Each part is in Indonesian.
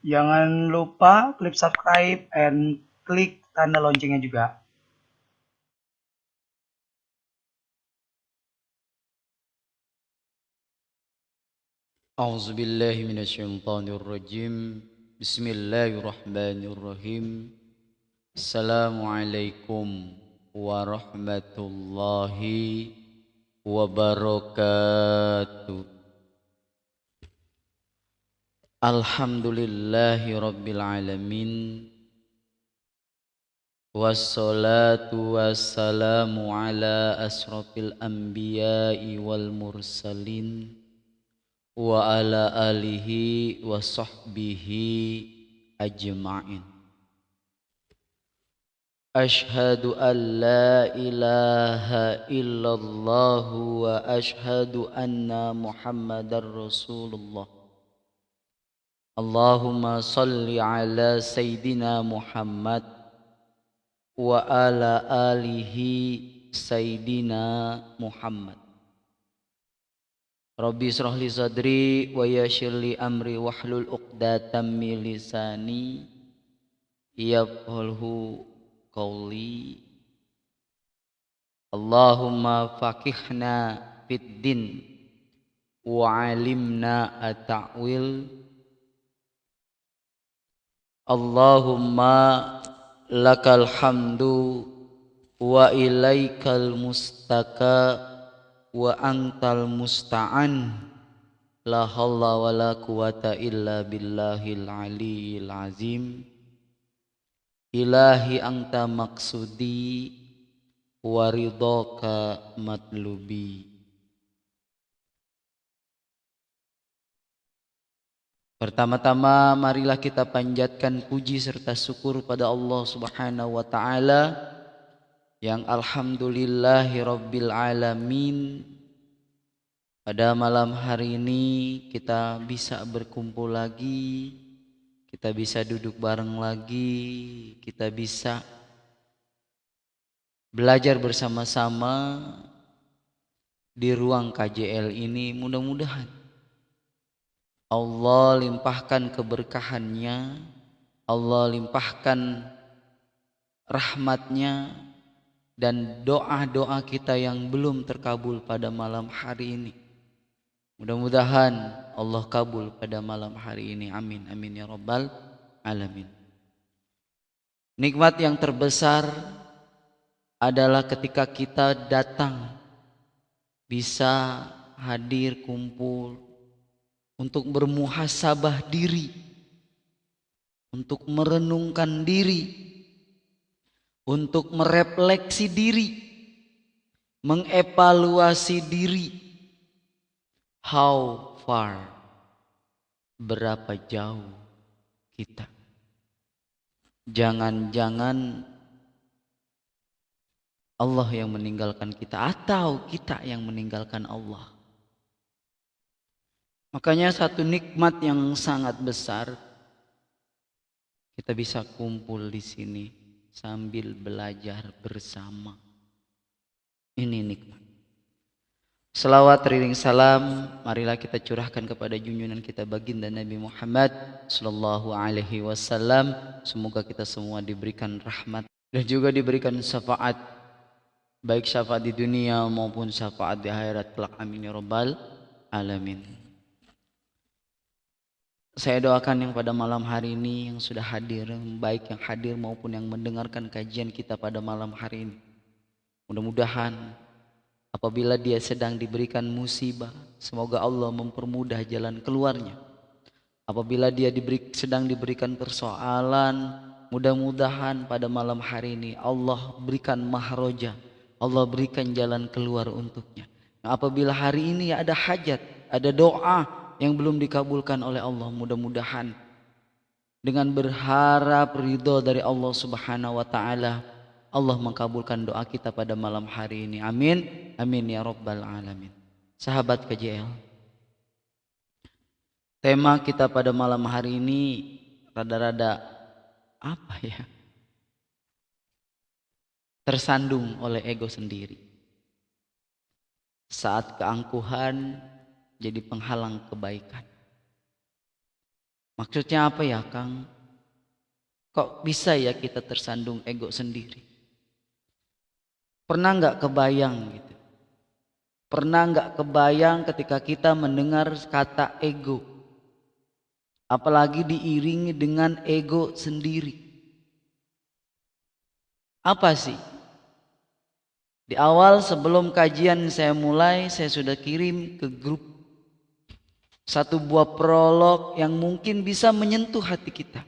Jangan lupa klik subscribe and klik tanda loncengnya juga. أعوذ بالله من الشيطان الرجيم بسم الله الرحمن الرحيم السلام عليكم ورحمة الله وبركاته الحمد لله رب العالمين والصلاة والسلام على أشرف الأنبياء والمرسلين wa ala alihi wa sahbihi ajma'in. Ashhadu an la ilaha illallah wa ashhadu anna Muhammadar Rasulullah. Allahumma salli ala Sayyidina Muhammad wa ala alihi Sayyidina Muhammad. Rabbi israh li sadri wa yassir li amri wahlul 'uqdatam min lisani yafqahu qawli. Allahumma faqihna fid din wa 'allimna at-ta'wil. Allahumma lakal hamdu wa ilaikal mustaka wa antal musta'an la haula wa la quwata illa billahil aliyil azim. Ilahi anta maksudi wa ridhaka matlubi. Pertama-tama marilah kita panjatkan puji serta syukur pada Allah Subhanahu wa taala yang alhamdulillahi rabbil alamin. Pada malam hari ini kita bisa berkumpul lagi, kita bisa duduk bareng lagi, kita bisa belajar bersama-sama di ruang KJL ini. Mudah-mudahan Allah limpahkan keberkahannya, Allah limpahkan rahmatnya, dan doa-doa kita yang belum terkabul pada malam hari ini, mudah-mudahan Allah kabul pada malam hari ini. Amin amin ya rabbal alamin. Nikmat yang terbesar adalah ketika kita datang bisa hadir kumpul untuk bermuhasabah diri, untuk merenungkan diri, untuk merefleksi diri, mengevaluasi diri. How far? Berapa jauh kita? Jangan-jangan Allah yang meninggalkan kita atau kita yang meninggalkan Allah. Makanya satu nikmat yang sangat besar kita bisa kumpul di sini sambil belajar bersama. Ini nikmat. Selawat riring salam marilah kita curahkan kepada junjungan kita baginda Nabi Muhammad sallallahu alaihi wasallam. Semoga kita semua diberikan rahmat dan juga diberikan syafaat, baik syafaat di dunia maupun syafaat di akhirat kelak. Amin ya rabbal alamin. Saya doakan yang pada malam hari ini yang sudah hadir, baik yang hadir maupun yang mendengarkan kajian kita pada malam hari ini, mudah-mudahan apabila dia sedang diberikan musibah, semoga Allah mempermudah jalan keluarnya. Apabila dia sedang diberikan persoalan, mudah-mudahan pada malam hari ini Allah berikan mahroja, Allah berikan jalan keluar untuknya. Nah, apabila hari ini ada hajat, ada doa yang belum dikabulkan oleh Allah, mudah-mudahan dengan berharap ridho dari Allah Subhanahu wa taala, Allah mengabulkan doa kita pada malam hari ini. Amin amin ya rabbal alamin. Sahabat KJL, tema kita pada malam hari ini rada-rada apa ya, tersandung oleh ego sendiri. Saat keangkuhan jadi penghalang kebaikan. Maksudnya apa ya Kang? Kok bisa ya kita tersandung ego sendiri? Pernah nggak kebayang gitu? Pernah nggak kebayang ketika kita mendengar kata ego? Apalagi diiringi dengan ego sendiri. Apa sih? Di awal sebelum kajian saya mulai, saya sudah kirim ke grup satu buah prolog yang mungkin bisa menyentuh hati kita.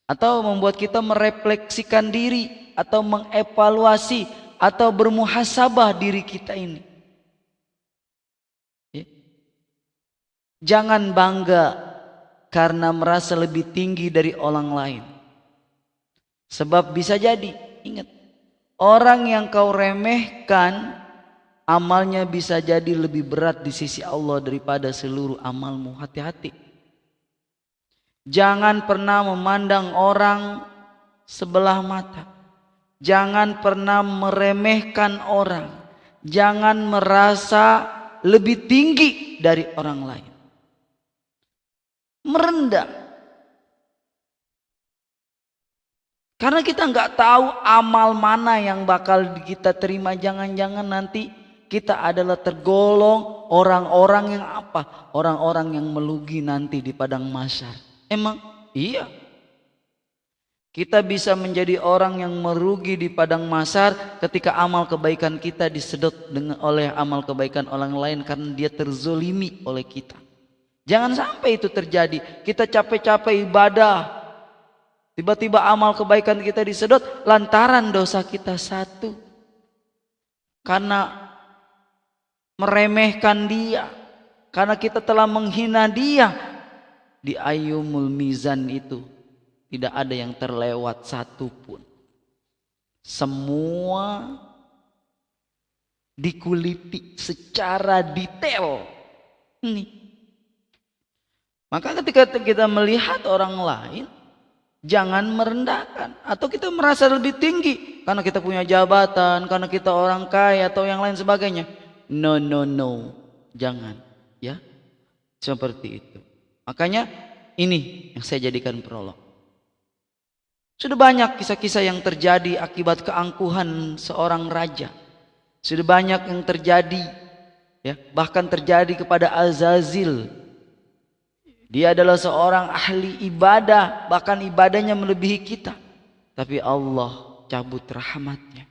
Atau membuat kita merefleksikan diri, atau mengevaluasi, atau bermuhasabah diri kita ini. Ya. Jangan bangga karena merasa lebih tinggi dari orang lain. Sebab bisa jadi, ingat, orang yang kau remehkan, amalnya bisa jadi lebih berat di sisi Allah daripada seluruh amalmu. Hati-hati. Jangan pernah memandang orang sebelah mata. Jangan pernah meremehkan orang. Jangan merasa lebih tinggi dari orang lain. Merendah. Karena kita nggak tahu amal mana yang bakal kita terima. Jangan-jangan nanti kita adalah tergolong orang-orang yang apa? Orang-orang yang melugi nanti di padang mahsyar. Emang? Iya. Kita bisa menjadi orang yang merugi di padang mahsyar ketika amal kebaikan kita disedot oleh amal kebaikan orang lain karena dia terzolimi oleh kita. Jangan sampai itu terjadi. Kita capek-capek ibadah, tiba-tiba amal kebaikan kita disedot lantaran dosa kita satu. Karena meremehkan dia, karena kita telah menghina dia. Di ayyumul mizan itu tidak ada yang terlewat satupun. Semua dikuliti secara detail. Ini. Maka ketika kita melihat orang lain, jangan merendahkan. Atau kita merasa lebih tinggi karena kita punya jabatan, karena kita orang kaya atau yang lain sebagainya. No, no, no. Jangan. Ya. Seperti itu. Makanya ini yang saya jadikan prolog. Sudah banyak kisah-kisah yang terjadi akibat keangkuhan seorang raja. Sudah banyak yang terjadi. Ya, bahkan terjadi kepada Azazil. Dia adalah seorang ahli ibadah, bahkan ibadahnya melebihi kita. Tapi Allah cabut rahmatnya.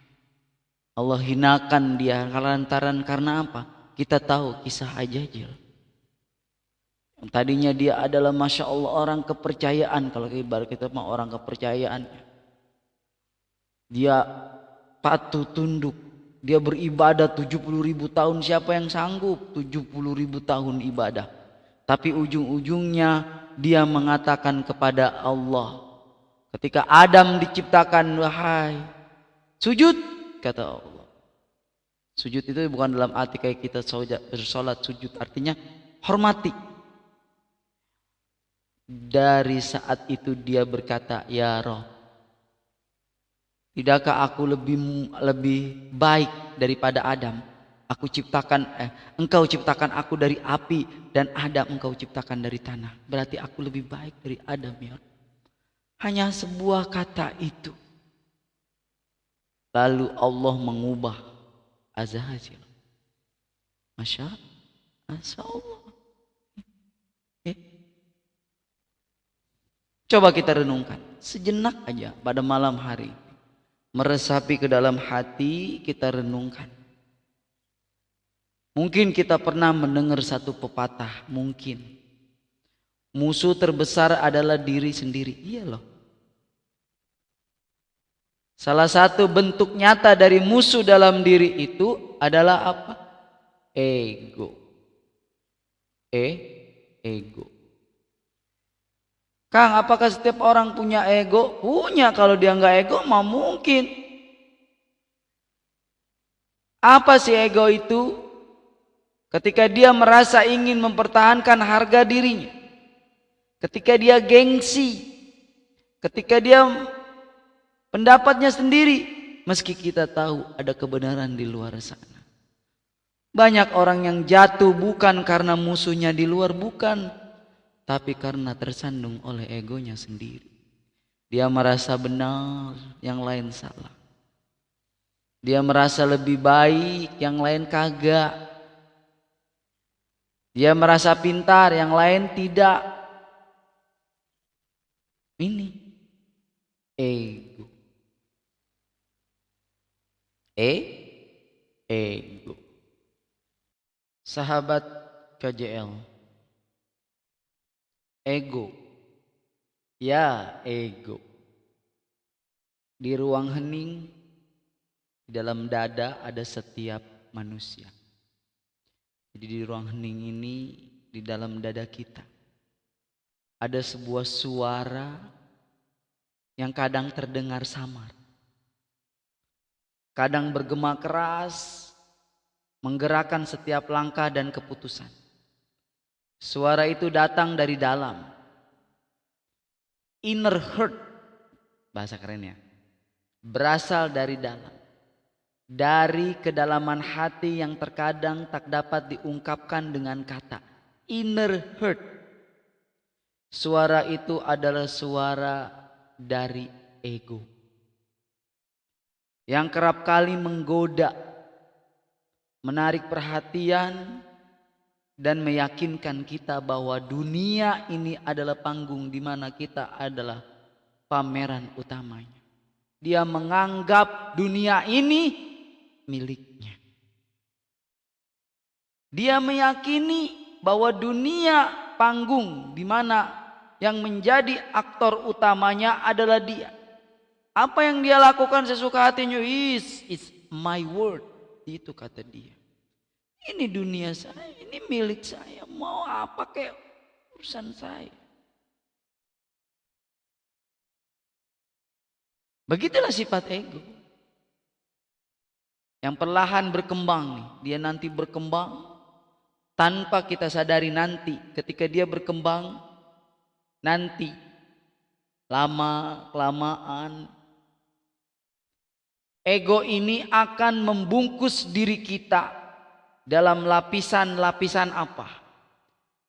Allah hinakan dia lantaran karena apa? Kita tahu kisah Azazil. Tadinya dia adalah Masya Allah orang kepercayaan. Kalau ibarat kita mah orang kepercayaan. Dia patuh tunduk. Dia beribadah 70.000 tahun. Siapa yang sanggup 70.000 tahun ibadah? Tapi ujung-ujungnya dia mengatakan kepada Allah. Ketika Adam diciptakan, wahai sujud, kata Allah. Sujud itu bukan dalam arti kayak kita bersolat sujud. Artinya hormati. Dari saat itu dia berkata, ya Roh, tidakkah aku lebih baik daripada Adam? Engkau ciptakan aku dari api dan Adam engkau ciptakan dari tanah. Berarti aku lebih baik dari Adam ya. Hanya sebuah kata itu. Lalu Allah mengubah Azazil. Masya Allah. Coba kita renungkan sejenak aja pada malam hari. Meresapi ke dalam hati, kita renungkan. Mungkin kita pernah mendengar satu pepatah, mungkin. Musuh terbesar adalah diri sendiri. Iya loh. Salah satu bentuk nyata dari musuh dalam diri itu adalah apa? Ego. Ego. Kang, apakah setiap orang punya ego? Punya, kalau dia nggak ego mah mungkin. Apa sih ego itu? Ketika dia merasa ingin mempertahankan harga dirinya. Ketika dia gengsi. Ketika dia pendapatnya sendiri. Meski kita tahu ada kebenaran di luar sana. Banyak orang yang jatuh bukan karena musuhnya di luar, bukan, tapi karena tersandung oleh egonya sendiri. Dia merasa benar, yang lain salah. Dia merasa lebih baik, yang lain kagak. Dia merasa pintar, yang lain tidak. Ini ego. Ego. Sahabat KJL. Ego. Ya, ego. Di ruang hening, di dalam dada ada setiap manusia. Jadi di ruang hening ini, di dalam dada kita, ada sebuah suara yang kadang terdengar samar, kadang bergema keras, menggerakkan setiap langkah dan keputusan. Suara itu datang dari dalam, inner heart, bahasa kerennya, berasal dari dalam, dari kedalaman hati yang terkadang tak dapat diungkapkan dengan kata. Inner heart. Suara itu adalah suara dari ego yang kerap kali menggoda, menarik perhatian, dan meyakinkan kita bahwa dunia ini adalah panggung di mana kita adalah pameran utamanya. Dia menganggap dunia ini miliknya. Dia meyakini bahwa dunia panggung di mana yang menjadi aktor utamanya adalah dia. Apa yang dia lakukan sesuka hatinya, is my world. Itu kata dia. Ini dunia saya, ini milik saya. Mau apa kayak urusan saya. Begitulah sifat ego. Yang perlahan berkembang nih. Dia nanti berkembang tanpa kita sadari, nanti ketika dia berkembang, nanti lama kelamaan ego ini akan membungkus diri kita dalam lapisan-lapisan apa?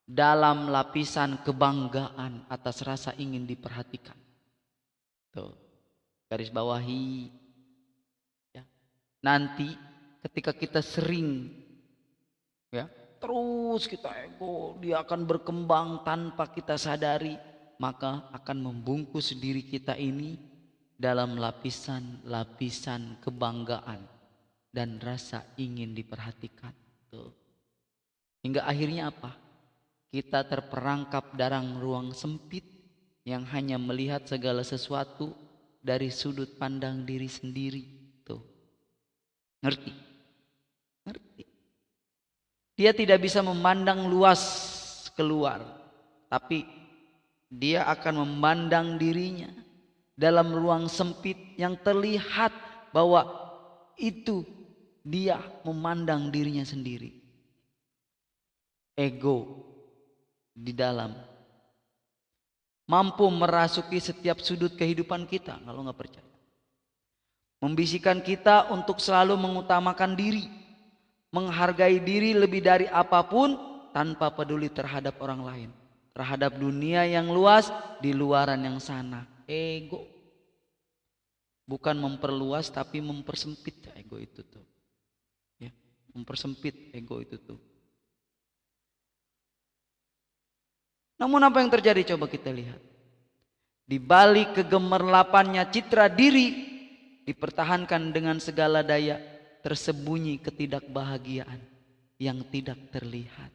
Dalam lapisan kebanggaan atas rasa ingin diperhatikan. Tuh, garis bawahi. Ya. Nanti ketika kita sering, ya, terus kita ego, dia akan berkembang tanpa kita sadari, maka akan membungkus diri kita ini dalam lapisan-lapisan kebanggaan dan rasa ingin diperhatikan. Tuh. Hingga akhirnya apa? Kita terperangkap dalam ruang sempit yang hanya melihat segala sesuatu dari sudut pandang diri sendiri. Tuh. Ngerti? Ngerti. Dia tidak bisa memandang luas keluar, tapi dia akan memandang dirinya dalam ruang sempit yang terlihat bahwa itu dia memandang dirinya sendiri. Ego di dalam mampu merasuki setiap sudut kehidupan kita. Kalau nggak percaya, membisikkan kita untuk selalu mengutamakan diri, menghargai diri lebih dari apapun, tanpa peduli terhadap orang lain, terhadap dunia yang luas di luaran yang sana. Ego bukan memperluas tapi mempersempit. Ego itu tuh, ya, mempersempit ego itu tuh. Namun apa yang terjadi, coba kita lihat. Di balik kegemerlapannya citra diri dipertahankan dengan segala daya, tersembunyi ketidakbahagiaan yang tidak terlihat.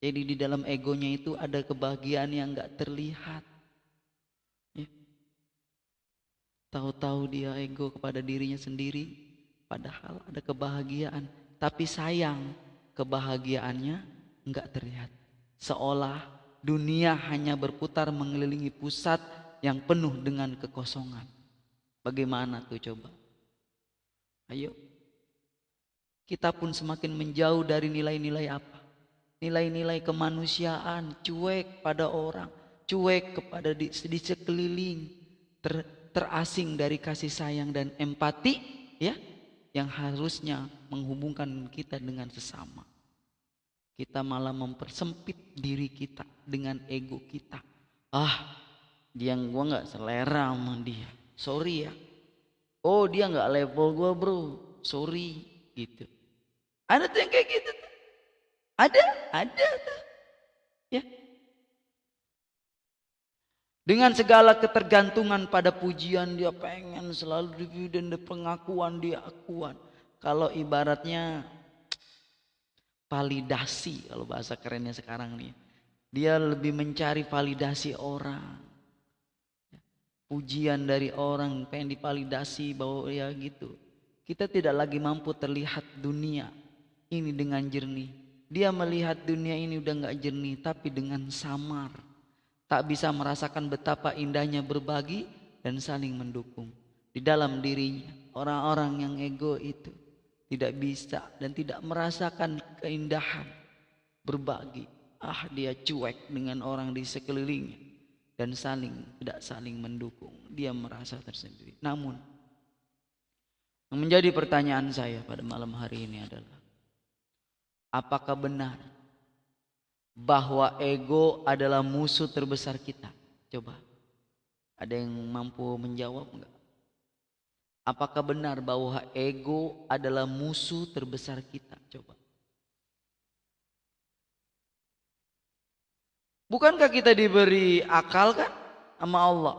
Jadi di dalam egonya itu ada kebahagiaan yang gak terlihat. Ya. Tahu-tahu dia ego kepada dirinya sendiri, padahal ada kebahagiaan. Tapi sayang, kebahagiaannya gak terlihat. Seolah dunia hanya berputar mengelilingi pusat yang penuh dengan kekosongan. Bagaimana tuh coba? Ayo. Kita pun semakin menjauh dari nilai-nilai apa? Nilai-nilai kemanusiaan, cuek pada orang, cuek kepada di sekeliling, terasing dari kasih sayang dan empati, ya. yang harusnya menghubungkan kita dengan sesama. Kita malah mempersempit diri kita dengan ego kita. Dia gua nggak selera sama dia, sorry ya. Oh, dia nggak level gua bro, sorry gitu. Ada tuh yang kayak gitu tuh. Ada tuh. Ya. Dengan segala ketergantungan pada pujian, dia pengen selalu review dan pengakuan, dia akuan. Kalau ibaratnya validasi, kalau bahasa kerennya sekarang nih, dia lebih mencari validasi orang, pujian dari orang, pengen divalidasi bahwa ya gitu. Kita tidak lagi mampu terlihat dunia ini dengan jernih. Dia melihat dunia ini udah gak jernih, tapi dengan samar. Tak bisa merasakan betapa indahnya berbagi dan saling mendukung. Di dalam dirinya, orang-orang yang ego itu tidak bisa dan tidak merasakan keindahan berbagi. Dia cuek dengan orang di sekelilingnya dan tidak saling mendukung. Dia merasa tersendiri. Namun, yang menjadi pertanyaan saya pada malam hari ini adalah, apakah benar bahwa ego adalah musuh terbesar kita? Coba, ada yang mampu menjawab enggak? Apakah benar bahwa ego adalah musuh terbesar kita? Coba. Bukankah kita diberi akal kan sama Allah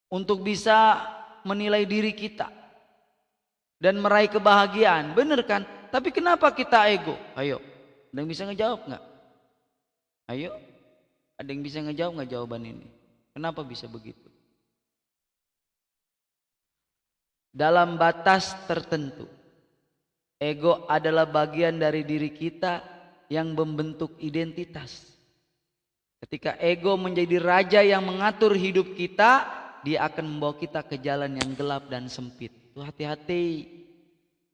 untuk bisa menilai diri kita dan meraih kebahagiaan, bener kan? Tapi kenapa kita ego? Ayo, ada yang bisa ngejawab nggak? Ayo, ada yang bisa ngejawab nggak jawaban ini? Kenapa bisa begitu? Dalam batas tertentu, ego adalah bagian dari diri kita yang membentuk identitas. Ketika ego menjadi raja yang mengatur hidup kita, dia akan membawa kita ke jalan yang gelap dan sempit. Tuh, hati-hati.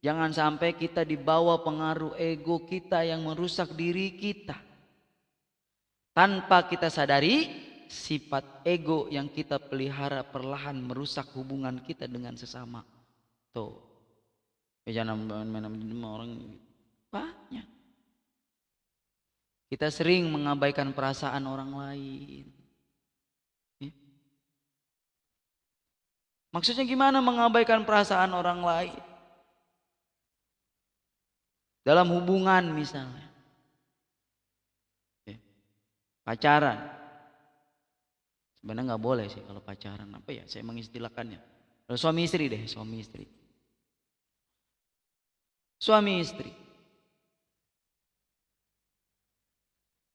Jangan sampai kita dibawa pengaruh ego kita yang merusak diri kita. Tanpa kita sadari, sifat ego yang kita pelihara perlahan merusak hubungan kita dengan sesama. Tuh, jangan main-main sama orang banyak. Kita sering mengabaikan perasaan orang lain. Maksudnya gimana mengabaikan perasaan orang lain? Dalam hubungan misalnya, pacaran. Sebenarnya nggak boleh sih kalau pacaran, apa ya? Saya mengistilahkannya. Kalau suami istri deh, suami istri. Suami istri.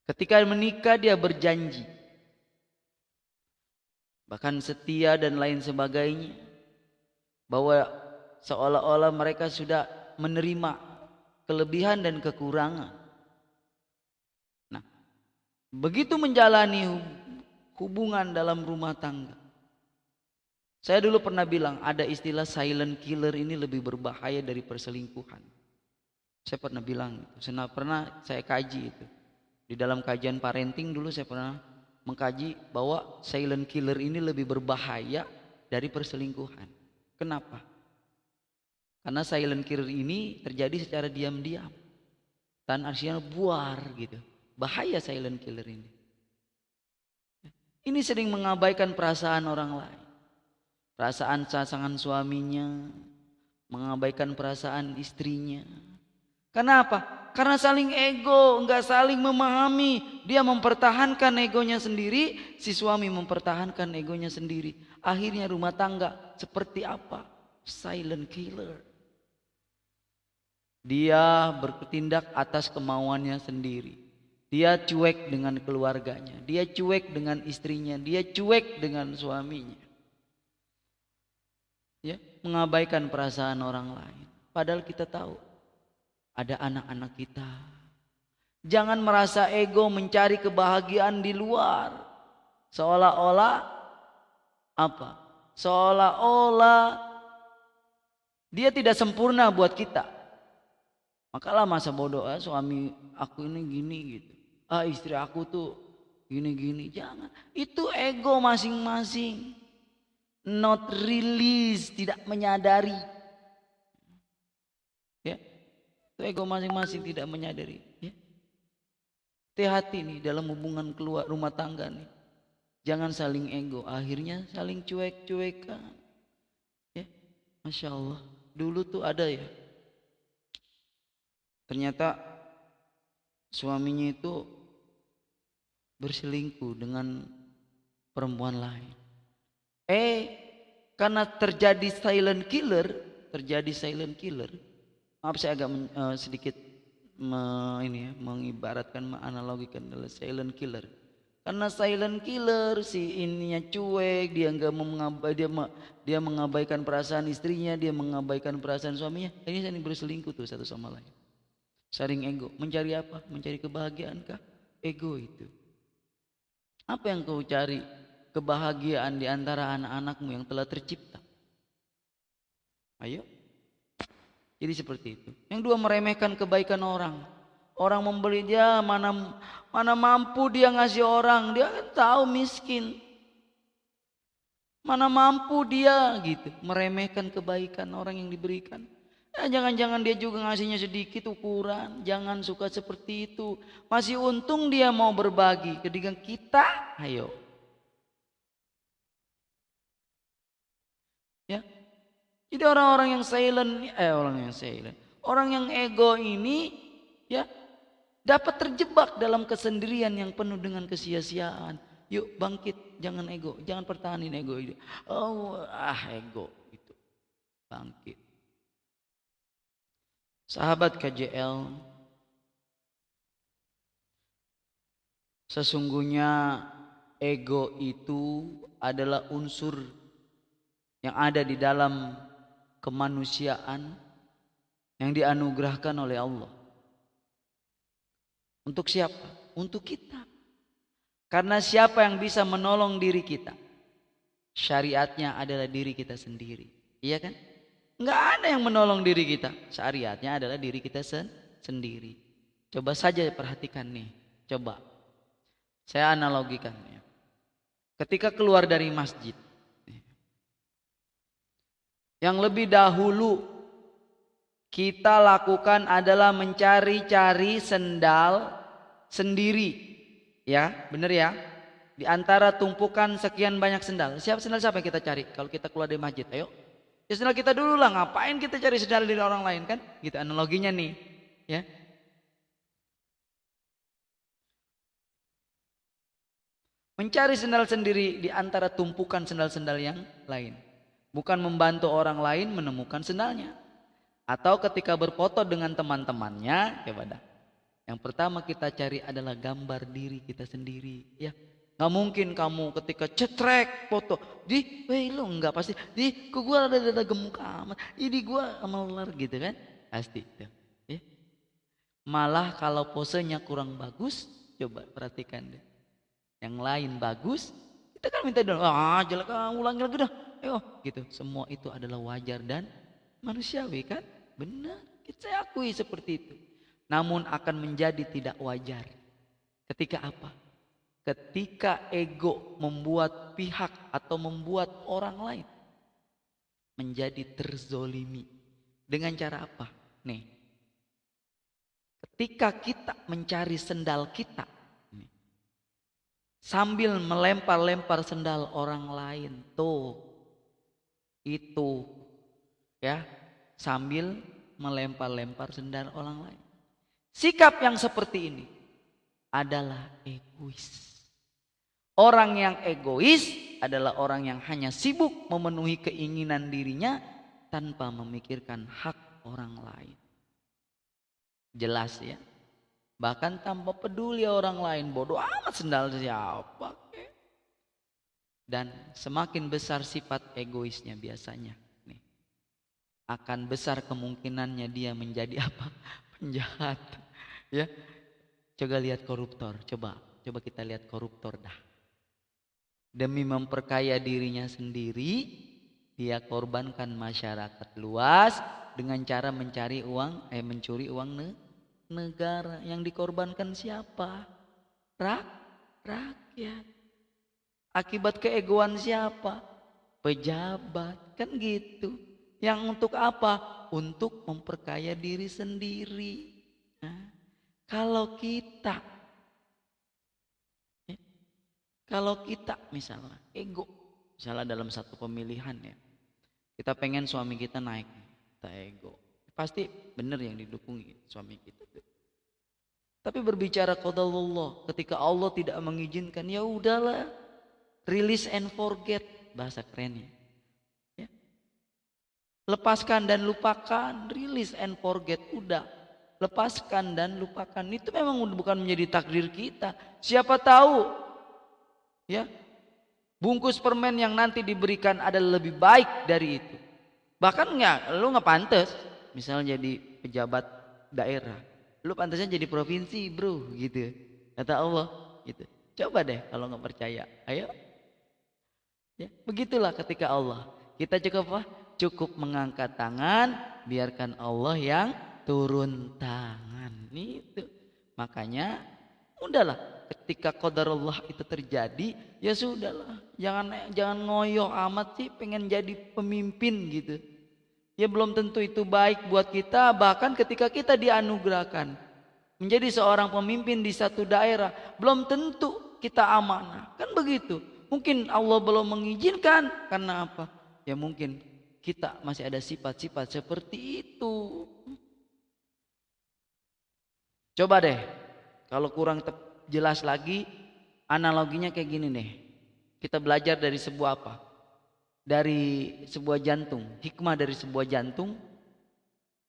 Ketika menikah dia berjanji, bahkan setia dan lain sebagainya, bahwa seolah-olah mereka sudah menerima kelebihan dan kekurangan. Nah, begitu menjalani hubungan dalam rumah tangga, saya dulu pernah bilang ada istilah silent killer ini lebih berbahaya dari perselingkuhan. Saya pernah bilang itu, pernah saya kaji itu. Di dalam kajian parenting dulu saya pernah mengkaji bahwa silent killer ini lebih berbahaya dari perselingkuhan. Kenapa? Karena silent killer ini terjadi secara diam-diam dan artinya buar gitu. Bahaya silent killer ini. Ini sering mengabaikan perasaan orang lain. Perasaan pasangan suaminya, mengabaikan perasaan istrinya. Kenapa? Karena saling ego, enggak saling memahami. Dia mempertahankan egonya sendiri, si suami mempertahankan egonya sendiri. Akhirnya rumah tangga seperti apa? Silent killer. Dia bertindak atas kemauannya sendiri. Dia cuek dengan keluarganya. Dia cuek dengan istrinya. Dia cuek dengan suaminya. Ya, mengabaikan perasaan orang lain. Padahal kita tahu ada anak-anak kita. Jangan merasa ego mencari kebahagiaan di luar. Seolah-olah apa? Seolah-olah dia tidak sempurna buat kita. Makalah masa bodoh, suami aku ini gini gitu. Istri aku tuh gini-gini. Jangan. Itu ego masing-masing. Not release, tidak menyadari. Itu ego masing-masing tidak menyadari. Ya. Hati-hati nih dalam hubungan keluar rumah tangga nih. Jangan saling ego, akhirnya saling cuek-cuekan. Ya, Masya Allah. Dulu tuh ada ya. Ternyata suaminya itu berselingkuh dengan perempuan lain. Karena terjadi silent killer. Maaf saya agak sedikit mengibaratkan, menganalogikan adalah silent killer. Karena silent killer si ininya cuek, dia mengabaikan perasaan istrinya, dia mengabaikan perasaan suaminya. Ini saling berselingkuh tuh satu sama lain. Saling ego, mencari apa? Mencari kebahagiaan kah? Ego itu. Apa yang kau cari? Kebahagiaan di antara anak-anakmu yang telah tercipta. Ayo. Jadi seperti itu. Yang dua, meremehkan kebaikan orang. Orang membeli dia, mana mampu dia ngasih orang, dia kan tahu miskin. Mana mampu dia gitu, meremehkan kebaikan orang yang diberikan. Jangan-jangan dia juga ngasihnya sedikit ukuran. Jangan suka seperti itu. Masih untung dia mau berbagi. Ketika kita, ayo. Ya. Jadi orang yang ego ini ya dapat terjebak dalam kesendirian yang penuh dengan kesia-siaan. Yuk bangkit, jangan ego, jangan pertahanin ego itu. Ego itu. Bangkit. Sahabat KJL, sesungguhnya ego itu adalah unsur yang ada di dalam kemanusiaan yang dianugerahkan oleh Allah. Untuk siapa? Untuk kita. Karena siapa yang bisa menolong diri kita? Syariatnya adalah diri kita sendiri. Iya kan? Enggak ada yang menolong diri kita. Syariatnya adalah diri kita sendiri. Coba saja perhatikan nih. Coba. Saya analogikan ya. Ketika keluar dari masjid, yang lebih dahulu kita lakukan adalah mencari-cari sendal sendiri. Ya, benar ya? Di antara tumpukan sekian banyak sendal. Sendal siapa yang kita cari kalau kita keluar dari masjid? Ayo. Ya sendal kita dulu lah, ngapain kita cari sendal dari orang lain kan? Gitu analoginya nih, ya. Mencari sendal sendiri di antara tumpukan sendal-sendal yang lain. Bukan membantu orang lain menemukan sendalnya. Atau ketika berfoto dengan teman-temannya, coba dah. Yang pertama kita cari adalah gambar diri kita sendiri, ya. Nggak mungkin kamu ketika cetrek foto, lo nggak pasti, ke gua ada gemuk amat, ini gua melar gitu kan, pasti. Ya. Malah kalau posenya kurang bagus, coba perhatikan deh. Yang lain bagus, kita kan minta dong, jelek, ulangi lagi dah, ayo, gitu. Semua itu adalah wajar dan manusiawi kan, benar. Kita akui seperti itu. Namun akan menjadi tidak wajar ketika apa? Ketika ego membuat pihak atau membuat orang lain menjadi terzolimi. Dengan cara apa? Nih, ketika kita mencari sendal kita nih, sambil melempar-lempar sendal orang lain, tuh itu ya, sambil melempar-lempar sendal orang lain. Sikap yang seperti ini adalah egois. Orang yang egois adalah orang yang hanya sibuk memenuhi keinginan dirinya tanpa memikirkan hak orang lain. Jelas ya. Bahkan tanpa peduli orang lain, bodoh amat sendal siapa. Dan semakin besar sifat egoisnya biasanya nih, akan besar kemungkinannya dia menjadi apa? Penjahat. Ya. Coba lihat koruptor, coba kita lihat koruptor dah. Demi memperkaya dirinya sendiri, dia korbankan masyarakat luas dengan cara mencuri uang negara. Yang dikorbankan siapa? Rakyat. Akibat keegoan siapa? Pejabat, kan gitu. Yang untuk apa? Untuk memperkaya diri sendiri. Nah, kalau kita ya, misalnya ego, misalnya dalam satu pemilihan ya, kita pengen suami kita naik, kita ego, pasti benar yang didukungi suami kita. Tapi berbicara qadarullah, ketika Allah tidak mengizinkan, ya udahlah, release and forget, bahasa kerennya. Ya. Lepaskan dan lupakan, release and forget, udah. Lepaskan dan lupakan, itu memang bukan menjadi takdir kita. Siapa tahu, ya, bungkus permen yang nanti diberikan adalah lebih baik dari itu. Bahkan lu nggak pantas, misalnya jadi pejabat daerah, lu pantasnya jadi provinsi bro, gitu kata Allah gitu. Coba deh kalau nggak percaya, ayo ya. Begitulah ketika Allah, kita cukup apa? Cukup mengangkat tangan, biarkan Allah yang turun tangan. Itu makanya udahlah, ketika qadarullah itu terjadi, ya sudahlah, jangan ngoyo amat sih pengen jadi pemimpin gitu. Ya belum tentu itu baik buat kita. Bahkan ketika kita dianugerahkan menjadi seorang pemimpin di satu daerah, belum tentu kita amanah. Kan begitu. Mungkin Allah belum mengizinkan. Karena apa? Ya mungkin kita masih ada sifat-sifat seperti itu. Coba deh, kalau kurang jelas lagi, analoginya kayak gini nih. Kita belajar dari sebuah apa? Dari sebuah jantung, hikmah dari sebuah jantung.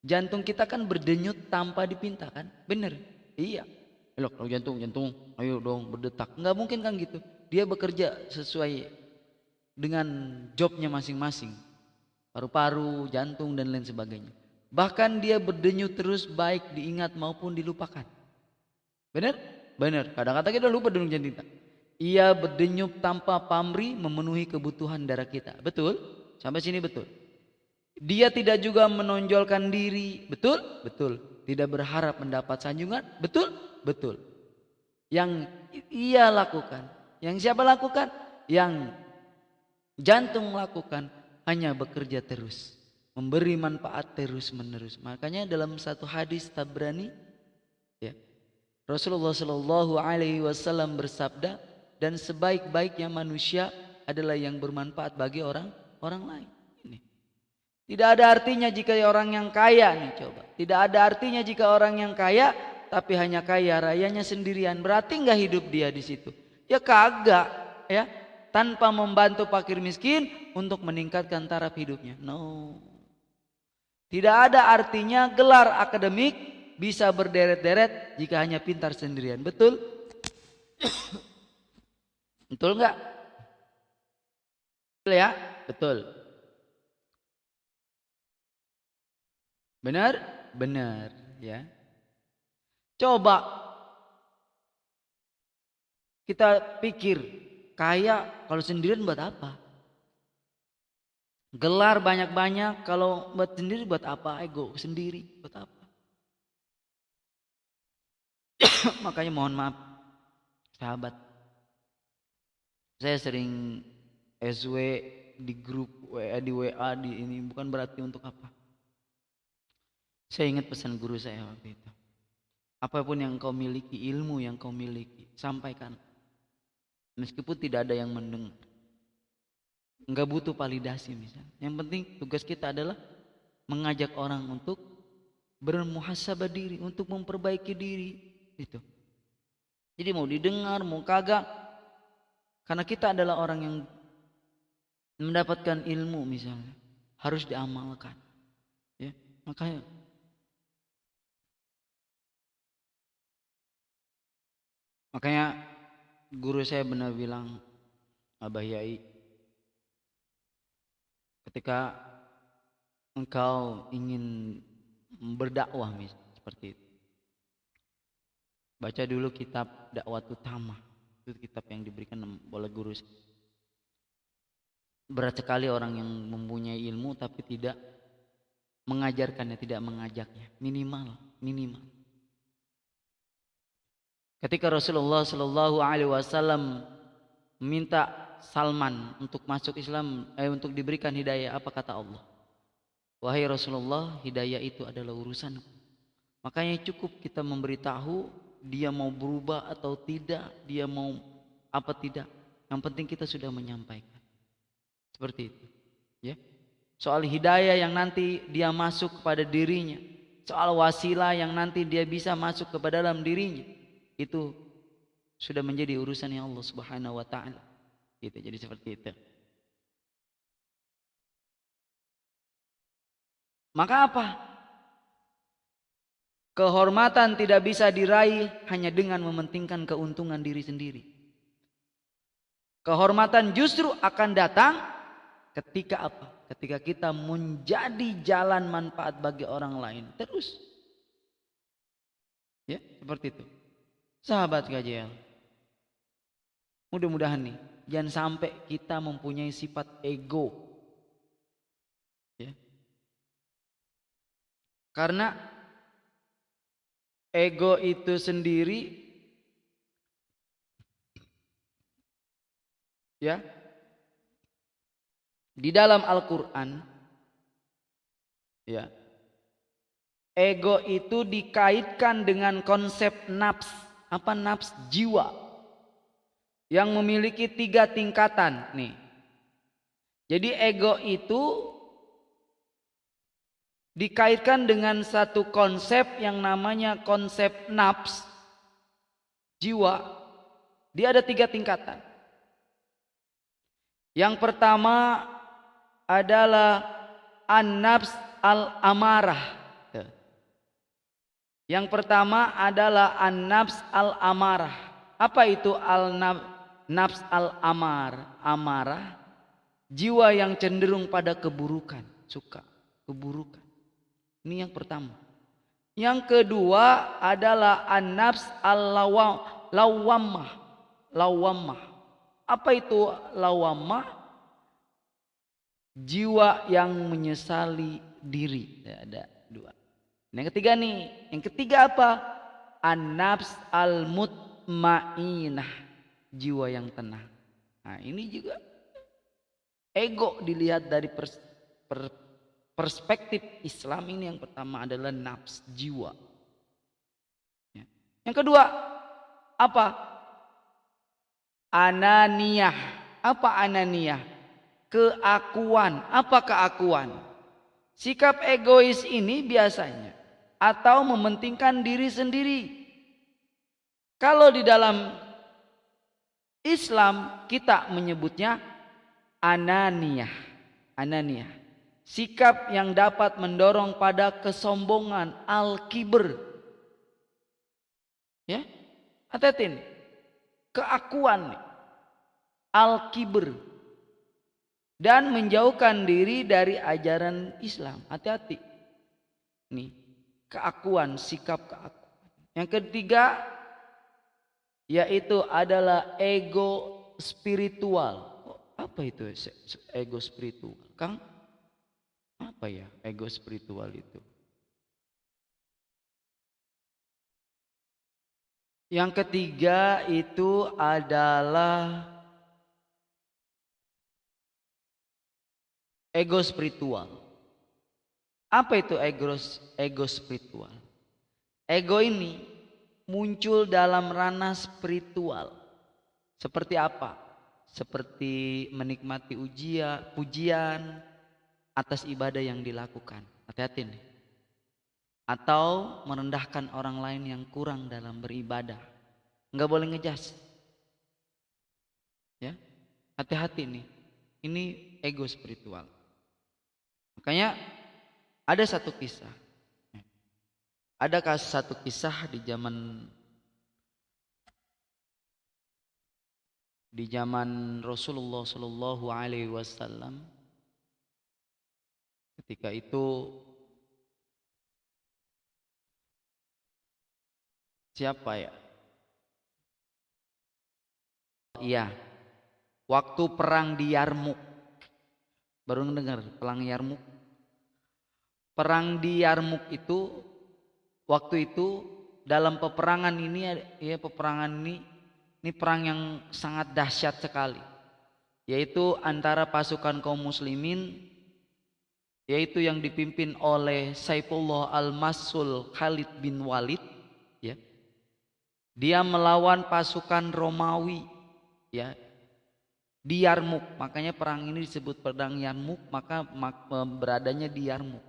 Jantung kita kan berdenyut tanpa dipinta kan, bener? Iya. Kalau jantung, ayo dong berdetak. Nggak mungkin kan gitu. Dia bekerja sesuai dengan jobnya masing-masing. Paru-paru, jantung dan lain sebagainya. Bahkan dia berdenyut terus, baik diingat maupun dilupakan. Bener? Bener. Kadang-kadang kita lupa denyut jantung kita. Ia berdenyut tanpa pamrih memenuhi kebutuhan darah kita. Betul? Sampai sini betul. Dia tidak juga menonjolkan diri. Betul? Betul. Tidak berharap mendapat sanjungan. Betul? Betul. Yang ia lakukan, yang siapa lakukan? Yang jantung lakukan, hanya bekerja terus, memberi manfaat terus menerus. Makanya dalam satu hadis Tabrani, ya, Rasulullah Shallallahu Alaihi Wasallam bersabda, dan sebaik-baiknya manusia adalah yang bermanfaat bagi orang lain. Ini tidak ada artinya jika orang yang kaya nih, coba. Tidak ada artinya jika orang yang kaya tapi hanya kaya rayanya sendirian. Berarti nggak hidup dia di situ? Ya kagak, ya. Tanpa membantu fakir miskin untuk meningkatkan taraf hidupnya. No. Tidak ada artinya gelar akademik bisa berderet-deret jika hanya pintar sendirian. Betul? Betul nggak? Betul ya? Betul. Benar? Benar, ya. Coba kita pikir, kaya kalau sendirian buat apa? Gelar banyak-banyak kalau buat sendiri buat apa? Ego sendiri buat apa? Makanya mohon maaf, sahabat. Saya sering SW di grup WA, di WA, di ini bukan berarti untuk apa. Saya ingat pesan guru saya waktu itu. Apapun yang kau miliki, ilmu yang kau miliki, sampaikan. Meskipun tidak ada yang mendengar. Enggak butuh validasi misalnya. Yang penting tugas kita adalah mengajak orang untuk bermuhasabah diri, untuk memperbaiki diri. Itu. Jadi mau didengar, mau kagak. Karena kita adalah orang yang mendapatkan ilmu misalnya. Harus diamalkan. Ya, Makanya guru saya benar bilang, Abah Yai, ketika engkau ingin berdakwah seperti itu, baca dulu kitab Dakwah Utama. Itu kitab yang diberikan oleh guru. Berat sekali orang yang mempunyai ilmu tapi tidak mengajarkannya, tidak mengajaknya. Minimal. Ketika Rasulullah Shallallahu Alaihi Wasallam meminta Salman untuk masuk Islam, untuk diberikan hidayah, apa kata Allah? Wahai Rasulullah, hidayah itu adalah urusanku. Makanya cukup kita memberitahu dia mau berubah atau tidak, dia mau apa tidak. Yang penting kita sudah menyampaikan. Seperti itu. Ya. Soal hidayah yang nanti dia masuk kepada dirinya, soal wasilah yang nanti dia bisa masuk kepada dalam dirinya, itu sudah menjadi urusannya Allah Subhanahu wa taala. Gitu. Jadi seperti itu. Maka apa? Kehormatan tidak bisa diraih hanya dengan mementingkan keuntungan diri sendiri. Kehormatan justru akan datang ketika apa? Ketika kita menjadi jalan manfaat bagi orang lain. Terus. Ya, seperti itu. Sahabat KJL. Mudah-mudahan nih, jangan sampai kita mempunyai sifat ego. Ya. Karena ego itu sendiri ya di dalam Al-Qur'an ya ego itu dikaitkan dengan konsep nafs. Apa nafs? Jiwa yang memiliki 3 tingkatan nih. Jadi ego itu dikaitkan dengan satu konsep yang namanya konsep nafs, jiwa. Dia ada 3 tingkatan. Yang pertama adalah an-nafs al-amarah. Yang pertama adalah an-nafs al-amarah. Apa itu al-nafs al-amarah? Jiwa yang cenderung pada keburukan, suka keburukan. Ini yang pertama. Yang kedua adalah an-nafs al-lawwammah. Apa itu lawwammah? Jiwa yang menyesali diri. Ada 2. Yang ketiga nih, yang ketiga apa? An-nafs al-mutmainah, jiwa yang tenang. Nah, ini juga ego dilihat dari perspektif Islam. Ini yang pertama adalah nafs, jiwa. Ya. Yang kedua apa? Ananiyah. Apa ananiyah? Keakuan. Apa keakuan? Sikap egois ini biasanya atau mementingkan diri sendiri. Kalau di dalam Islam kita menyebutnya ananiyah. Ananiyah. Sikap yang dapat mendorong pada kesombongan, al-kibr. Ya? Hati-hati nih. Keakuan nih. Al-kibr. Dan menjauhkan diri dari ajaran Islam. Hati-hati. Nih, keakuan, sikap keakuan. Yang ketiga yaitu adalah ego spiritual. Apa itu ego spiritual? Kang? Apa ya ego spiritual itu? Yang ketiga itu adalah ego spiritual. Apa itu ego spiritual? Ego ini muncul dalam ranah spiritual. Seperti apa? Seperti menikmati pujian atas ibadah yang dilakukan. Hati-hati nih. Atau merendahkan orang lain yang kurang dalam beribadah. Enggak boleh ngejas. Ya. Hati-hati nih. Ini ego spiritual. Makanya ada satu kisah. Ada satu kisah di zaman Rasulullah Shallallahu Alaihi Wasallam. Ketika itu siapa ya? Iya, waktu perang di Yarmuk. Baru dengar perang Yarmuk? Perang di Yarmuk itu waktu itu dalam peperangan ini ya ini perang yang sangat dahsyat sekali. Yaitu antara pasukan kaum muslimin yaitu yang dipimpin oleh Saifullah Al-Masul Khalid bin Walid, ya. Dia melawan pasukan Romawi, ya, di Yarmuk. Makanya perang ini disebut perang Yarmuk, maka beradanya di Yarmuk.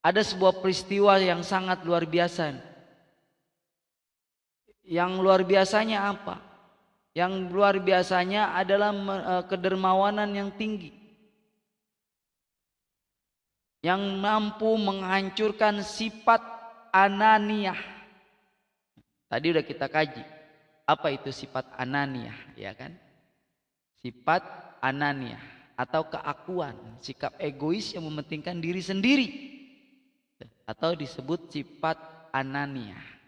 Ada sebuah peristiwa yang sangat luar biasa. Yang luar biasanya apa? Yang luar biasanya adalah kedermawanan yang tinggi, yang mampu menghancurkan sifat ananiah. Tadi udah kita kaji apa itu sifat ananiah, ya kan? Sifat ananiah atau keakuan, sikap egois yang mementingkan diri sendiri, atau disebut sifat ananiah.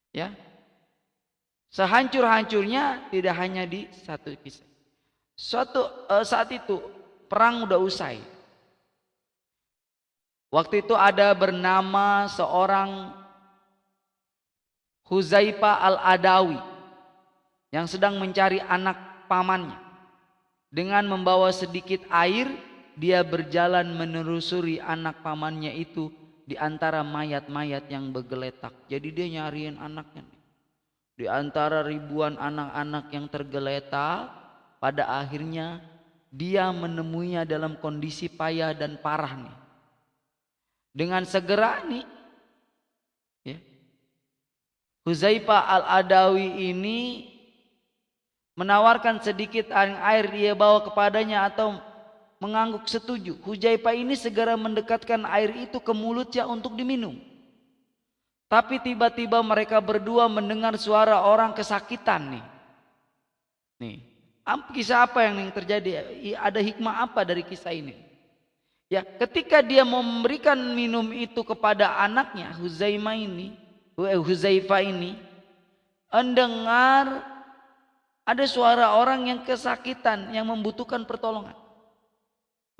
Ya, sehancur-hancurnya tidak hanya di satu kisah. Saat itu perang udah usai. Waktu itu ada bernama seorang Huzaifah Al-Adawi yang sedang mencari anak pamannya. Dengan membawa sedikit air, dia berjalan menelusuri anak pamannya itu di antara mayat-mayat yang bergeletak. Jadi dia nyariin anaknya. Di antara ribuan anak-anak yang tergeletak, pada akhirnya dia menemuinya dalam kondisi payah dan parah nih. Dengan segera nih, ya, Huzaifah Al-Adawi ini menawarkan sedikit air dia bawa kepadanya atau mengangguk setuju. Huzaifah ini segera mendekatkan air itu ke mulutnya untuk diminum. Tapi tiba-tiba mereka berdua mendengar suara orang kesakitan nih. Kisah apa yang terjadi? Ada hikmah apa dari kisah ini? Ya, ketika dia mau memberikan minum itu kepada anaknya Huzaifah ini mendengar ada suara orang yang kesakitan yang membutuhkan pertolongan.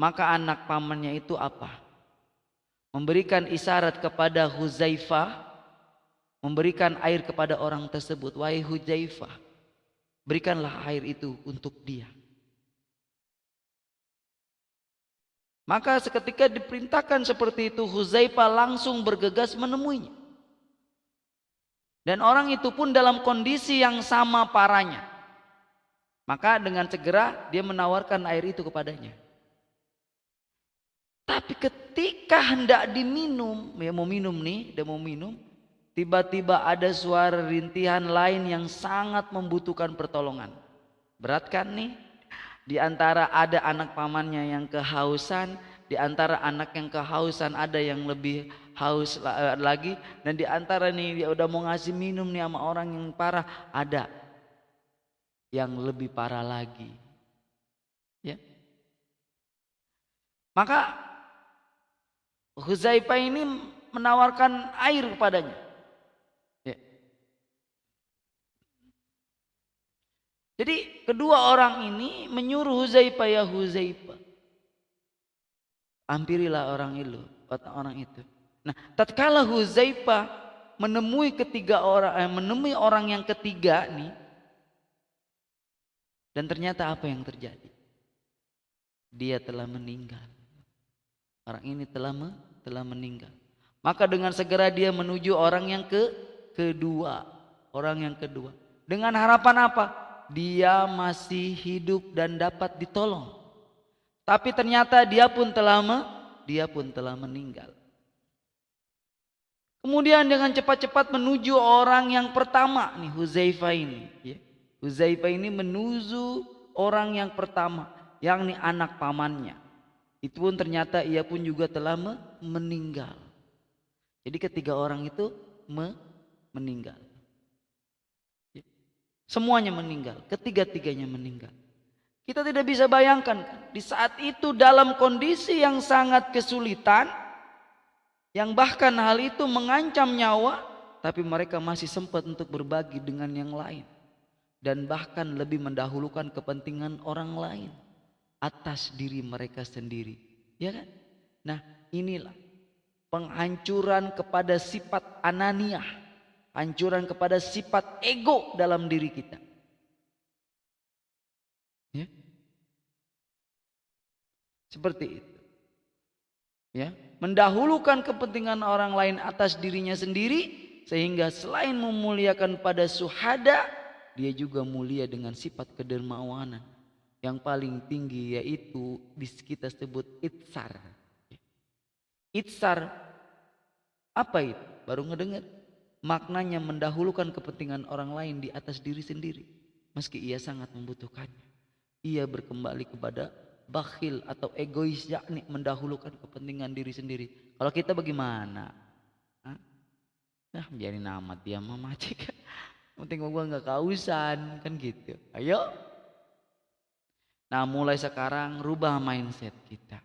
Maka anak pamannya itu apa? Memberikan isyarat kepada Huzaifah, memberikan air kepada orang tersebut. Wahai Huzaifah, berikanlah air itu untuk dia. Maka seketika diperintahkan seperti itu, Huzaifah langsung bergegas menemuinya. Dan orang itu pun dalam kondisi yang sama parahnya. Maka dengan segera dia menawarkan air itu kepadanya. Tapi ketika hendak diminum, dia mau minum, tiba-tiba ada suara rintihan lain yang sangat membutuhkan pertolongan. Berat kan nih? Di antara ada anak pamannya yang kehausan, di antara anak yang kehausan ada yang lebih haus lagi, dan di antara nih dia udah mau ngasih minum nih sama orang yang parah, ada yang lebih parah lagi. Ya. Maka Huzaifah ini menawarkan air kepadanya. Ya. Jadi kedua orang ini menyuruh Huzaifah, ya Huzaifah, hampirilah orang itu. Nah, tatkala Huzaifah menemui orang yang ketiga nih, dan ternyata apa yang terjadi? Dia telah meninggal. Orang ini telah meninggal. Maka dengan segera dia menuju orang yang kedua. Dengan harapan apa? Dia masih hidup dan dapat ditolong. Tapi ternyata dia pun telah meninggal. Kemudian dengan cepat-cepat menuju orang yang pertama nih, Huzaifah ini, ya. Huzaifah ini menuju orang yang pertama, yakni anak pamannya. Itu pun ternyata ia pun juga telah meninggal. Jadi ketiga orang itu meninggal. Semuanya meninggal, ketiga-tiganya meninggal. Kita tidak bisa bayangkan di saat itu dalam kondisi yang sangat kesulitan, yang bahkan hal itu mengancam nyawa, tapi mereka masih sempat untuk berbagi dengan yang lain. Dan bahkan lebih mendahulukan kepentingan orang lain atas diri mereka sendiri. Ya kan? Nah, inilah penghancuran kepada sifat ananiah, hancuran kepada sifat ego dalam diri kita. Ya. Seperti itu. Ya, mendahulukan kepentingan orang lain atas dirinya sendiri, sehingga selain memuliakan pada syuhada, dia juga mulia dengan sifat kedermawanan. Yang paling tinggi yaitu kita sebut itsar. Itsar apa itu? Baru ngedengar. Maknanya mendahulukan kepentingan orang lain di atas diri sendiri, meski ia sangat membutuhkannya. Ia berkembali kepada bakhil atau egois, yakni mendahulukan kepentingan diri sendiri. Kalau kita bagaimana? Hah? Nah, biarin amat dia mama cik. Penting gua nggak kausan kan gitu. Ayo. Nah, mulai sekarang rubah mindset kita.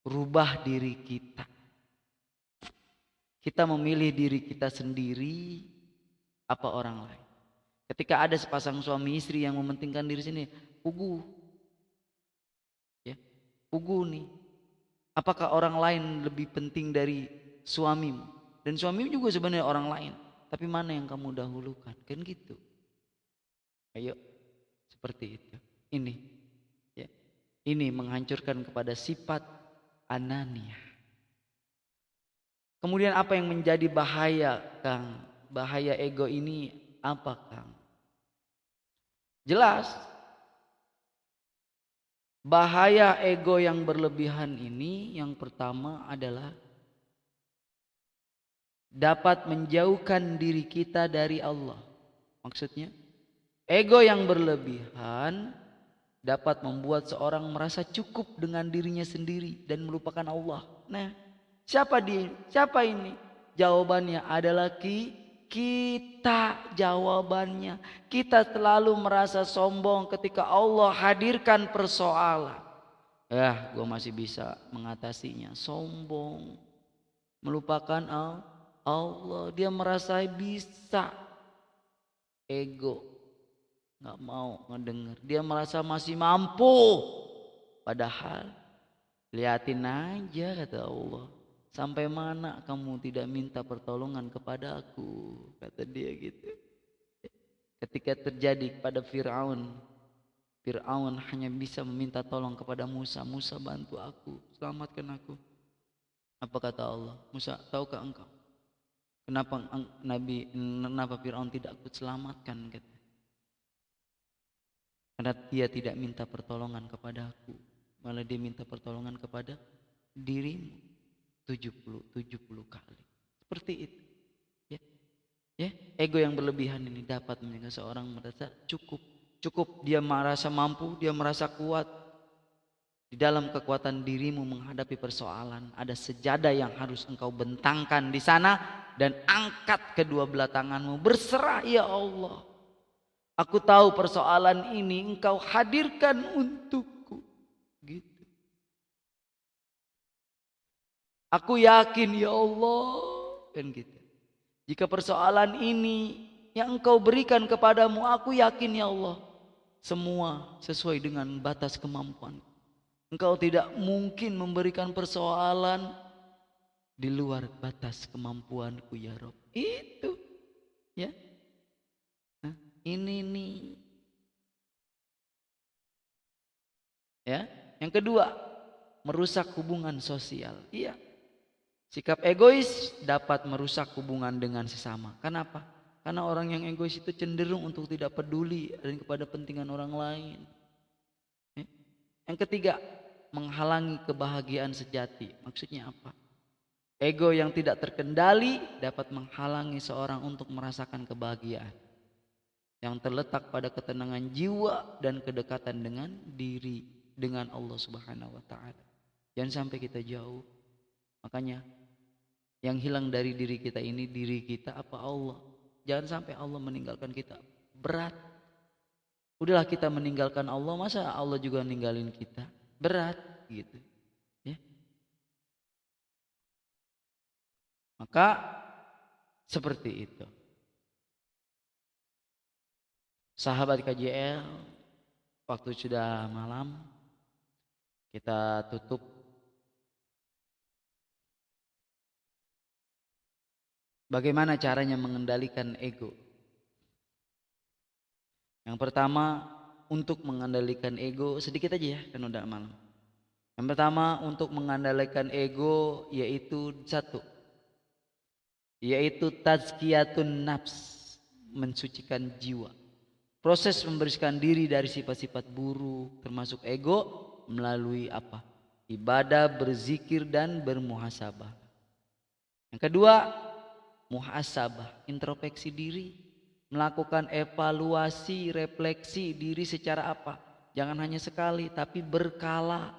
Rubah diri kita. Kita memilih diri kita sendiri apa orang lain. Ketika ada sepasang suami istri yang mementingkan diri sendiri, pugu. Ya, pugu nih. Apakah orang lain lebih penting dari suamimu? Dan suamimu juga sebenarnya orang lain. Tapi mana yang kamu dahulukan? Kan gitu. Ayo, seperti itu. Ini, ya, ini menghancurkan kepada sifat anania. Kemudian apa yang menjadi bahaya, Kang? Bahaya ego ini apa, Kang? Jelas, bahaya ego yang berlebihan ini yang pertama adalah dapat menjauhkan diri kita dari Allah. Maksudnya, ego yang berlebihan dapat membuat seorang merasa cukup dengan dirinya sendiri dan melupakan Allah. Nah, siapa dia? Siapa ini? Jawabannya adalah kita. Jawabannya, kita selalu merasa sombong ketika Allah hadirkan persoalan. Ya, gue masih bisa mengatasinya. Sombong, melupakan Allah. Dia merasa bisa. Ego, nggak mau ngedenger. Dia merasa masih mampu. Padahal liatin aja kata Allah. Sampai mana kamu tidak minta pertolongan kepada aku, kata dia gitu. Ketika terjadi pada Fir'aun, Fir'aun hanya bisa meminta tolong kepada Musa. Musa, bantu aku, selamatkan aku. Apa kata Allah? Musa, tahukah engkau kenapa Fir'aun tidak aku selamatkan? Kata. Karena dia tidak minta pertolongan kepada aku, malah dia minta pertolongan kepada dirimu. 70 kali. Seperti itu. Ya. Ya, ego yang berlebihan ini dapat menjadikan seorang merasa cukup. Cukup, dia merasa mampu, dia merasa kuat. Di dalam kekuatan dirimu menghadapi persoalan, ada sejadah yang harus engkau bentangkan di sana dan angkat kedua belah tanganmu, berserah ya Allah. Aku tahu persoalan ini engkau hadirkan untukku. Gitu. Aku yakin ya Allah, kan gitu. Jika persoalan ini yang engkau berikan kepadamu, aku yakin ya Allah, semua sesuai dengan batas kemampuan. Engkau tidak mungkin memberikan persoalan di luar batas kemampuanku ya Rob. Itu, ya. Nah, ini nih. Ya, yang kedua, merusak hubungan sosial. Iya. Sikap egois dapat merusak hubungan dengan sesama. Kenapa? Karena orang yang egois itu cenderung untuk tidak peduli dan kepada kepentingan orang lain. Yang ketiga, menghalangi kebahagiaan sejati. Maksudnya apa? Ego yang tidak terkendali dapat menghalangi seorang untuk merasakan kebahagiaan yang terletak pada ketenangan jiwa dan kedekatan dengan diri, dengan Allah Subhanahu wa taala. Jangan sampai kita jauh. Makanya yang hilang dari diri kita ini diri kita apa Allah. Jangan sampai Allah meninggalkan kita. Berat. Udahlah kita meninggalkan Allah, masa Allah juga ninggalin kita? Berat gitu. Ya. Maka seperti itu. Sahabat KJL, waktu sudah malam, kita tutup. Bagaimana caranya mengendalikan ego? Yang pertama, untuk mengendalikan ego, sedikit aja ya, kan udah malam. Yang pertama untuk mengandalkan ego yaitu satu, yaitu tazkiyatun nafs, mensucikan jiwa. Proses membersihkan diri dari sifat-sifat buruk termasuk ego melalui apa? Ibadah, berzikir dan bermuhasabah. Yang kedua, muhasabah, introspeksi diri, melakukan evaluasi, refleksi diri secara apa? Jangan hanya sekali tapi berkala.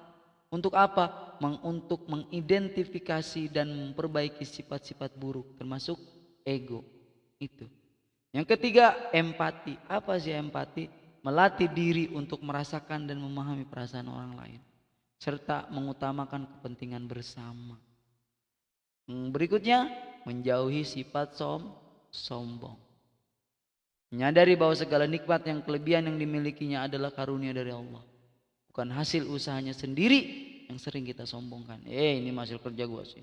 Untuk apa? Untuk mengidentifikasi dan memperbaiki sifat-sifat buruk termasuk ego. Itu. Yang ketiga, empati. Apa sih empati? Melatih diri untuk merasakan dan memahami perasaan orang lain serta mengutamakan kepentingan bersama. Berikutnya, menjauhi sifat sombong. Menyadari bahwa segala nikmat yang kelebihan yang dimilikinya adalah karunia dari Allah, bukan hasil usahanya sendiri yang sering kita sombongkan. Ini hasil kerja gua sih.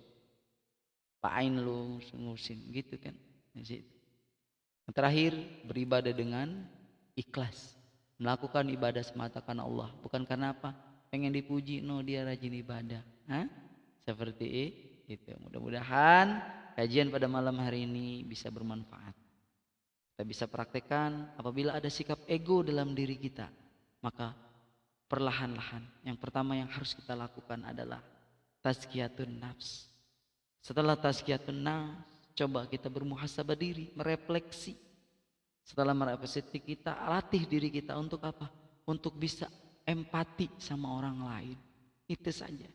Pain lu ngurusin gitu kan. Yang terakhir, beribadah dengan ikhlas. Melakukan ibadah semata karena Allah, bukan karena apa? Pengen dipuji, no dia rajin ibadah. Seperti itu. Mudah-mudahan kajian pada malam hari ini bisa bermanfaat. Kita bisa praktekkan apabila ada sikap ego dalam diri kita, maka perlahan-lahan yang pertama yang harus kita lakukan adalah tazkiyatun nafs. Setelah tazkiyatun nafs, coba kita bermuhasabah diri, merefleksi. Setelah merefleksi kita latih diri kita untuk apa? Untuk bisa empati sama orang lain. Itu saja.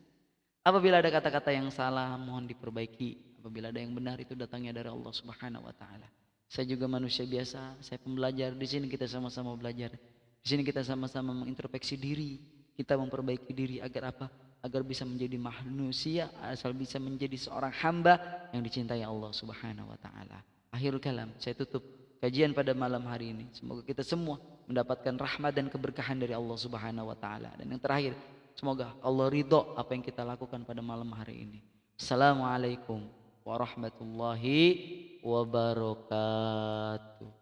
Apabila ada kata-kata yang salah, mohon diperbaiki. Apabila ada yang benar, itu datangnya dari Allah Subhanahu wa taala. Saya juga manusia biasa, saya pembelajar. Di sini kita sama-sama belajar. Di sini kita sama-sama mengintrospeksi diri, kita memperbaiki diri agar apa? Agar bisa menjadi manusia, asal bisa menjadi seorang hamba yang dicintai Allah Subhanahu wa taala. Akhirul kalam, saya tutup kajian pada malam hari ini. Semoga kita semua mendapatkan rahmat dan keberkahan dari Allah Subhanahu wa taala. Dan yang terakhir, semoga Allah ridho apa yang kita lakukan pada malam hari ini. Assalamualaikum warahmatullahi wabarakatuh.